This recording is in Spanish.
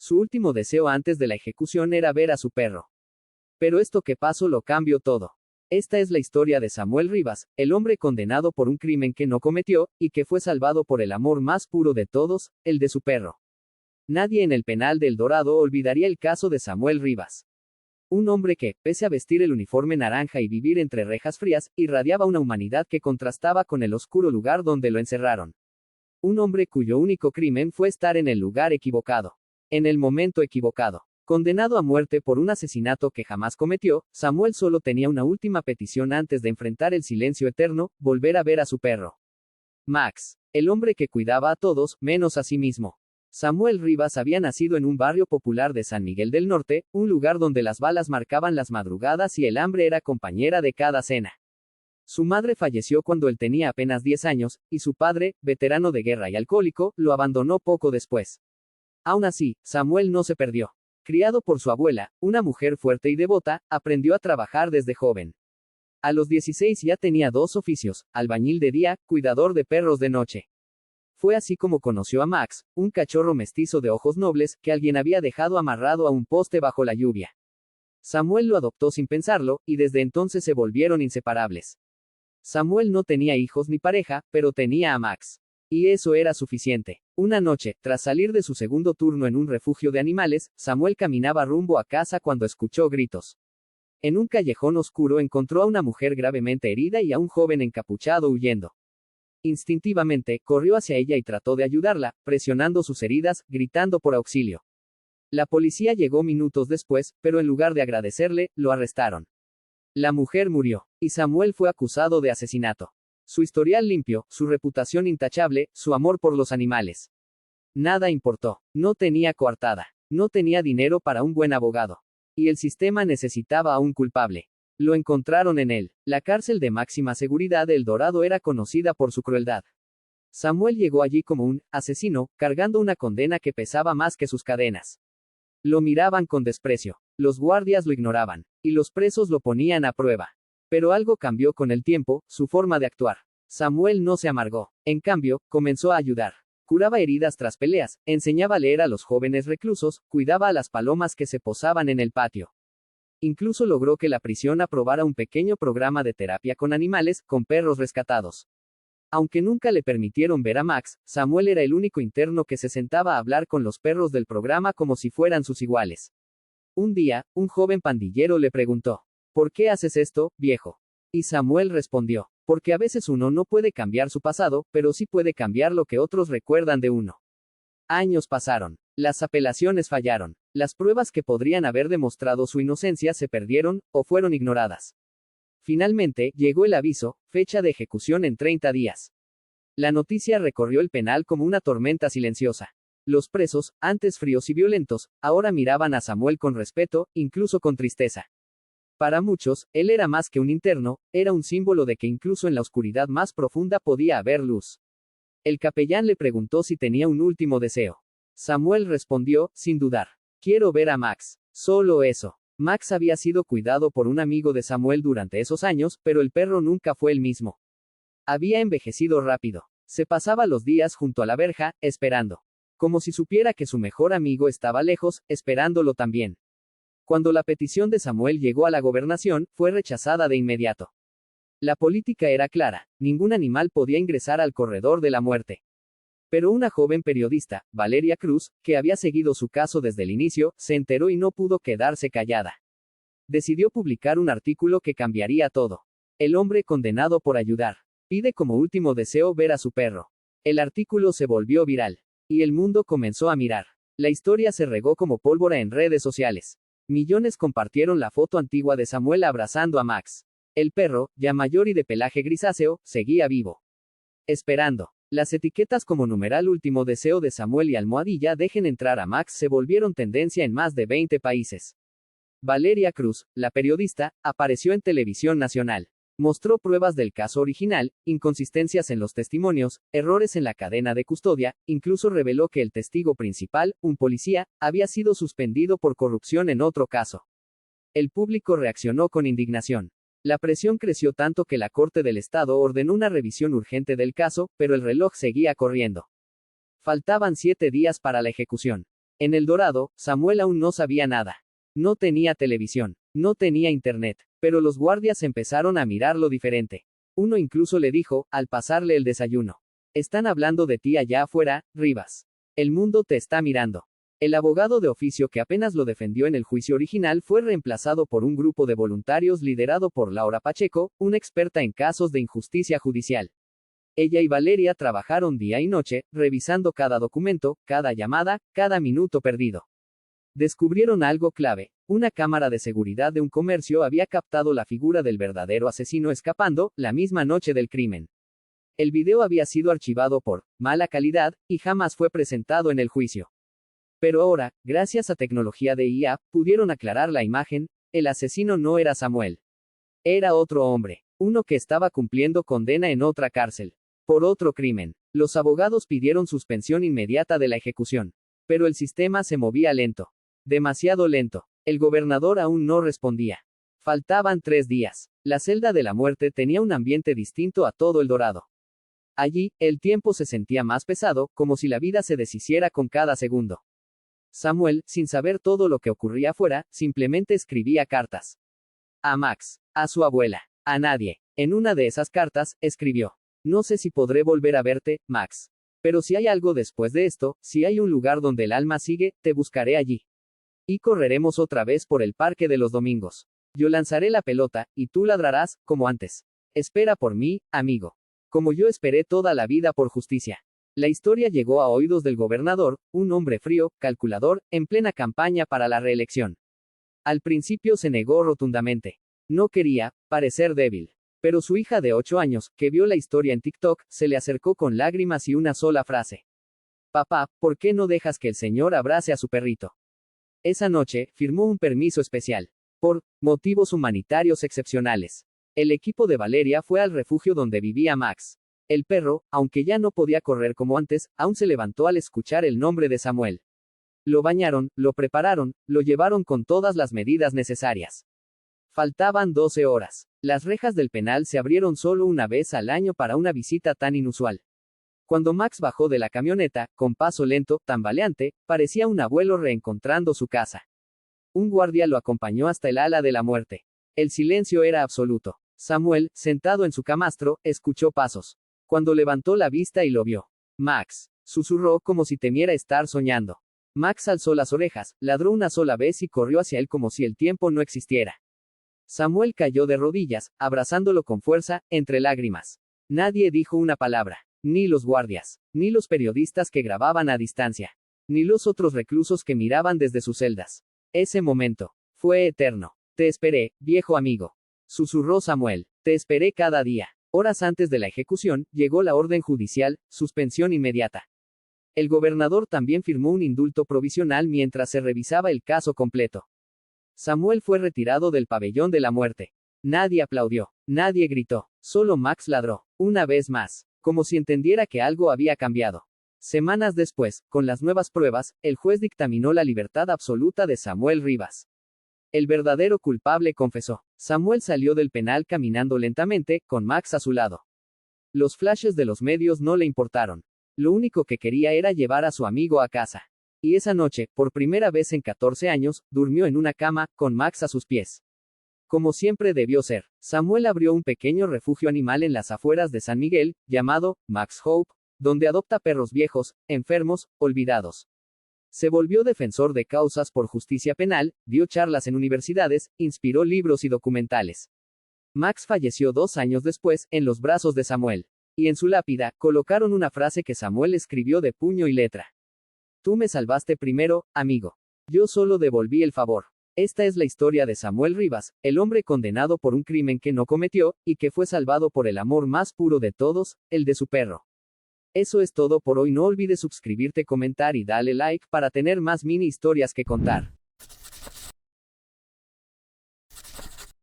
Su último deseo antes de la ejecución era ver a su perro. Pero esto que pasó lo cambió todo. Esta es la historia de Samuel Rivas, el hombre condenado por un crimen que no cometió, y que fue salvado por el amor más puro de todos, el de su perro. Nadie en el penal de El Dorado olvidaría el caso de Samuel Rivas. Un hombre que, pese a vestir el uniforme naranja y vivir entre rejas frías, irradiaba una humanidad que contrastaba con el oscuro lugar donde lo encerraron. Un hombre cuyo único crimen fue estar en el lugar equivocado. En el momento equivocado. Condenado a muerte por un asesinato que jamás cometió, Samuel solo tenía una última petición antes de enfrentar el silencio eterno: volver a ver a su perro. Max. El hombre que cuidaba a todos, menos a sí mismo. Samuel Rivas había nacido en un barrio popular de San Miguel del Norte, un lugar donde las balas marcaban las madrugadas y el hambre era compañera de cada cena. Su madre falleció cuando él tenía apenas 10 años, y su padre, veterano de guerra y alcohólico, lo abandonó poco después. Aún así, Samuel no se perdió. Criado por su abuela, una mujer fuerte y devota, aprendió a trabajar desde joven. A los 16 ya tenía 2 oficios: albañil de día, cuidador de perros de noche. Fue así como conoció a Max, un cachorro mestizo de ojos nobles, que alguien había dejado amarrado a un poste bajo la lluvia. Samuel lo adoptó sin pensarlo, y desde entonces se volvieron inseparables. Samuel no tenía hijos ni pareja, pero tenía a Max. Y eso era suficiente. Una noche, tras salir de su segundo turno en un refugio de animales, Samuel caminaba rumbo a casa cuando escuchó gritos. En un callejón oscuro encontró a una mujer gravemente herida y a un joven encapuchado huyendo. Instintivamente, corrió hacia ella y trató de ayudarla, presionando sus heridas, gritando por auxilio. La policía llegó minutos después, pero en lugar de agradecerle, lo arrestaron. La mujer murió, y Samuel fue acusado de asesinato. Su historial limpio, su reputación intachable, su amor por los animales. Nada importó. No tenía coartada. No tenía dinero para un buen abogado. Y el sistema necesitaba a un culpable. Lo encontraron en él. La cárcel de máxima seguridad de El Dorado era conocida por su crueldad. Samuel llegó allí como un asesino, cargando una condena que pesaba más que sus cadenas. Lo miraban con desprecio. Los guardias lo ignoraban. Y los presos lo ponían a prueba. Pero algo cambió con el tiempo: su forma de actuar. Samuel no se amargó. En cambio, comenzó a ayudar. Curaba heridas tras peleas, enseñaba a leer a los jóvenes reclusos, cuidaba a las palomas que se posaban en el patio. Incluso logró que la prisión aprobara un pequeño programa de terapia con animales, con perros rescatados. Aunque nunca le permitieron ver a Max, Samuel era el único interno que se sentaba a hablar con los perros del programa como si fueran sus iguales. Un día, un joven pandillero le preguntó: ¿por qué haces esto, viejo? Y Samuel respondió: porque a veces uno no puede cambiar su pasado, pero sí puede cambiar lo que otros recuerdan de uno. Años pasaron. Las apelaciones fallaron. Las pruebas que podrían haber demostrado su inocencia se perdieron, o fueron ignoradas. Finalmente, llegó el aviso: fecha de ejecución en 30 días. La noticia recorrió el penal como una tormenta silenciosa. Los presos, antes fríos y violentos, ahora miraban a Samuel con respeto, incluso con tristeza. Para muchos, él era más que un interno, era un símbolo de que incluso en la oscuridad más profunda podía haber luz. El capellán le preguntó si tenía un último deseo. Samuel respondió, sin dudar: quiero ver a Max. Solo eso. Max había sido cuidado por un amigo de Samuel durante esos años, pero el perro nunca fue el mismo. Había envejecido rápido. Se pasaba los días junto a la verja, esperando. Como si supiera que su mejor amigo estaba lejos, esperándolo también. Cuando la petición de Samuel llegó a la gobernación, fue rechazada de inmediato. La política era clara: ningún animal podía ingresar al corredor de la muerte. Pero una joven periodista, Valeria Cruz, que había seguido su caso desde el inicio, se enteró y no pudo quedarse callada. Decidió publicar un artículo que cambiaría todo. El hombre condenado por ayudar pide como último deseo ver a su perro. El artículo se volvió viral. Y el mundo comenzó a mirar. La historia se regó como pólvora en redes sociales. Millones compartieron la foto antigua de Samuel abrazando a Max. El perro, ya mayor y de pelaje grisáceo, seguía vivo. Esperando. Las etiquetas como numeral último deseo de Samuel y almohadilla dejen entrar a Max se volvieron tendencia en más de 20 países. Valeria Cruz, la periodista, apareció en televisión nacional. Mostró pruebas del caso original, inconsistencias en los testimonios, errores en la cadena de custodia, incluso reveló que el testigo principal, un policía, había sido suspendido por corrupción en otro caso. El público reaccionó con indignación. La presión creció tanto que la Corte del Estado ordenó una revisión urgente del caso, pero el reloj seguía corriendo. Faltaban 7 días para la ejecución. En El Dorado, Samuel aún no sabía nada. No tenía televisión, no tenía internet, pero los guardias empezaron a mirarlo diferente. Uno incluso le dijo, al pasarle el desayuno: están hablando de ti allá afuera, Rivas. El mundo te está mirando. El abogado de oficio que apenas lo defendió en el juicio original fue reemplazado por un grupo de voluntarios liderado por Laura Pacheco, una experta en casos de injusticia judicial. Ella y Valeria trabajaron día y noche, revisando cada documento, cada llamada, cada minuto perdido. Descubrieron algo clave: una cámara de seguridad de un comercio había captado la figura del verdadero asesino escapando, la misma noche del crimen. El video había sido archivado por mala calidad, y jamás fue presentado en el juicio. Pero ahora, gracias a tecnología de IA, pudieron aclarar la imagen. El asesino no era Samuel. Era otro hombre. Uno que estaba cumpliendo condena en otra cárcel. Por otro crimen. Los abogados pidieron suspensión inmediata de la ejecución. Pero el sistema se movía lento. Demasiado lento. El gobernador aún no respondía. Faltaban 3 días. La celda de la muerte tenía un ambiente distinto a todo El Dorado. Allí, el tiempo se sentía más pesado, como si la vida se deshiciera con cada segundo. Samuel, sin saber todo lo que ocurría afuera, simplemente escribía cartas. A Max. A su abuela. A nadie. En una de esas cartas, escribió: no sé si podré volver a verte, Max. Pero si hay algo después de esto, si hay un lugar donde el alma sigue, te buscaré allí. Y correremos otra vez por el parque de los domingos. Yo lanzaré la pelota, y tú ladrarás, como antes. Espera por mí, amigo. Como yo esperé toda la vida por justicia. La historia llegó a oídos del gobernador, un hombre frío, calculador, en plena campaña para la reelección. Al principio se negó rotundamente. No quería parecer débil. Pero su hija de 8 años, que vio la historia en TikTok, se le acercó con lágrimas y una sola frase: papá, ¿por qué no dejas que el señor abrace a su perrito? Esa noche, firmó un permiso especial. Por motivos humanitarios excepcionales. El equipo de Valeria fue al refugio donde vivía Max. El perro, aunque ya no podía correr como antes, aún se levantó al escuchar el nombre de Samuel. Lo bañaron, lo prepararon, lo llevaron con todas las medidas necesarias. Faltaban 12 horas. Las rejas del penal se abrieron solo una vez al año para una visita tan inusual. Cuando Max bajó de la camioneta, con paso lento, tambaleante, parecía un abuelo reencontrando su casa. Un guardia lo acompañó hasta el ala de la muerte. El silencio era absoluto. Samuel, sentado en su camastro, escuchó pasos. Cuando levantó la vista y lo vio, Max susurró como si temiera estar soñando. Max alzó las orejas, ladró una sola vez y corrió hacia él como si el tiempo no existiera. Samuel cayó de rodillas, abrazándolo con fuerza, entre lágrimas. Nadie dijo una palabra. Ni los guardias, ni los periodistas que grababan a distancia, ni los otros reclusos que miraban desde sus celdas. Ese momento fue eterno. Te esperé, viejo amigo. Susurró Samuel. Te esperé cada día. Horas antes de la ejecución, llegó la orden judicial: suspensión inmediata. El gobernador también firmó un indulto provisional mientras se revisaba el caso completo. Samuel fue retirado del pabellón de la muerte. Nadie aplaudió. Nadie gritó. Solo Max ladró. Una vez más. Como si entendiera que algo había cambiado. Semanas después, con las nuevas pruebas, el juez dictaminó la libertad absoluta de Samuel Rivas. El verdadero culpable confesó. Samuel salió del penal caminando lentamente, con Max a su lado. Los flashes de los medios no le importaron. Lo único que quería era llevar a su amigo a casa. Y esa noche, por primera vez en 14 años, durmió en una cama, con Max a sus pies. Como siempre debió ser, Samuel abrió un pequeño refugio animal en las afueras de San Miguel, llamado Max Hope, donde adopta perros viejos, enfermos, olvidados. Se volvió defensor de causas por justicia penal, dio charlas en universidades, inspiró libros y documentales. Max falleció 2 años después, en los brazos de Samuel. Y en su lápida, colocaron una frase que Samuel escribió de puño y letra. Tú me salvaste primero, amigo. Yo solo devolví el favor. Esta es la historia de Samuel Rivas, el hombre condenado por un crimen que no cometió, y que fue salvado por el amor más puro de todos, el de su perro. Eso es todo por hoy. No olvides suscribirte, comentar y darle like para tener más mini historias que contar.